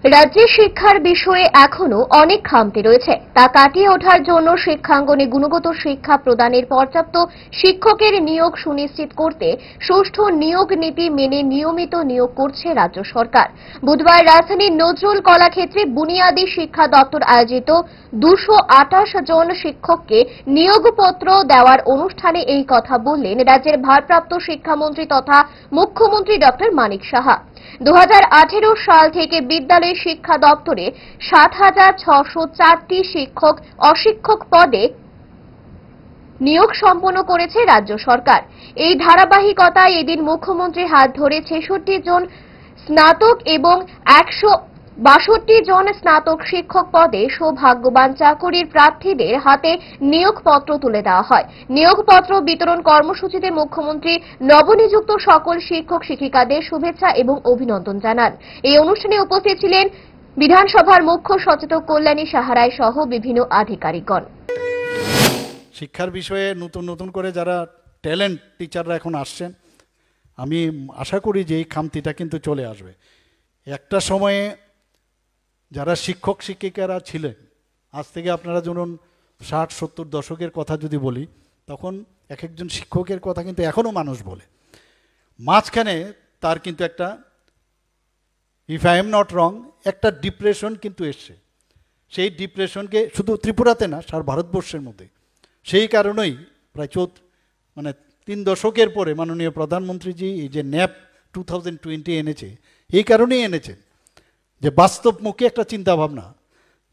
রাজ্যে শিক্ষার বিষয়ে এখনো অনেক খামতি রয়েছে, তা কাটিয়ে ওঠার জন্য শিক্ষাঙ্গনে গুণগত শিক্ষা প্রদানের পর্যাপ্ত শিক্ষকের নিয়োগ সুনিশ্চিত করতে সুষ্ঠু নিয়োগ নীতি মেনে নিয়মিত নিয়োগ করছে রাজ্য সরকার। বুধবার রাজধানীর নজরুল কলাক্ষেত্রে বুনিয়াদী শিক্ষা দপ্তর আয়োজিত 228 জন শিক্ষককে নিয়োগপত্র দেওয়ার অনুষ্ঠানে এই কথা বললেন রাজ্যের ভারপ্রাপ্ত শিক্ষামন্ত্রী তথা মুখ্যমন্ত্রী ডক্টর মানিক সাহা। 2018 সাল থেকে বিদ্যালয় শিক্ষা দপ্তরে 7,604টি শিক্ষক অশিক্ষক পদে নিয়োগ সম্পন্ন করেছে রাজ্য সরকার। এই ধারাবাহিকতায় এদিন মুখ্যমন্ত্রীর হাত ধরে 66 জন স্নাতক এবং 162 জন স্নাতক শিক্ষক পদে সৌভাগ্যবান চাকরির প্রার্থীদের হাতে নিয়োগপত্র তুলে দেওয়া হয়। নিয়োগপত্র বিতরণ কর্মসূচিতে মুখ্যমন্ত্রী নবনিযুক্ত সকল শিক্ষক শিক্ষিকাদের শুভেচ্ছা এবং অভিনন্দন জানান। এই অনুষ্ঠানে উপস্থিত ছিলেন বিধানসভার মুখ্য সচেতক কল্যাণী সাহারায় সহ বিভিন্ন আধিকারিকগণ। শিক্ষার বিষয়ে নতুন নতুন করে যারা ট্যালেন্ট টিচাররা এখন আসছেন, আমি আশা করি যে এই খামতিটা কিন্তু চলে আসবে। একটা সময়ে যারা শিক্ষক শিক্ষিকারা ছিলেন, আজ থেকে আপনারা ধরুন 60-70 দশকের কথা যদি বলি, তখন এক একজন শিক্ষকের কথা কিন্তু এখনও মানুষ বলে। মাঝখানে তার কিন্তু একটা, if I am not wrong, একটা ডিপ্রেশন কিন্তু এসছে। সেই ডিপ্রেশনকে শুধু ত্রিপুরাতে না, সারা ভারতবর্ষের মধ্যে। সেই কারণেই প্রায় 3 দশকের পরে মাননীয় প্রধানমন্ত্রীজি এই যে ন্যাপ 2020 এনেছে, এই কারণেই এনেছেন যে বাস্তবমুখী একটা চিন্তাভাবনা,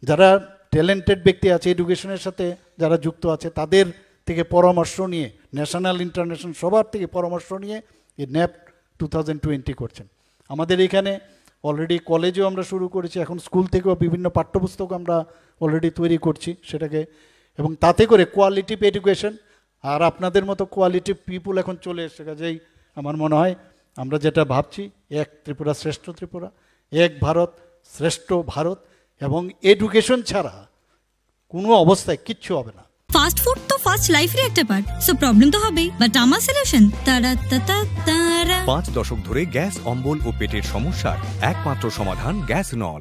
যারা ট্যালেন্টেড ব্যক্তি আছে, এডুকেশনের সাথে যারা যুক্ত আছে, তাদের থেকে পরামর্শ নিয়ে, ন্যাশনাল ইন্টারন্যাশনাল সবার থেকে পরামর্শ নিয়ে এই ন্যাপ 2020 করছেন। আমাদের এখানে অলরেডি কলেজেও আমরা শুরু করেছি, এখন স্কুল থেকেও বিভিন্ন পাঠ্যপুস্তক আমরা অলরেডি তৈরি করছি সেটাকে, এবং তাতে করে কোয়ালিটিভ এডুকেশন আর আপনাদের মতো কোয়ালিটিভ পিপুল এখন চলে এসছে। কাজেই আমার মনে হয় আমরা যেটা ভাবছি, এক ত্রিপুরা শ্রেষ্ঠ ত্রিপুরা, এক ভারত শ্রেষ্ঠ ভারত, এবং এডুকেশন ছাড়া কোনো অবস্থায় কিচ্ছু হবে না। ফাস্ট ফুড তো ফাস্ট লাইফের একটা পার্ট, সো প্রবলেম তো হবেই, বাট আমার সলিউশন তারা। 5 দশক ধরে গ্যাস, অম্বল ও পেটের সমস্যার একমাত্র সমাধান গ্যাস নল।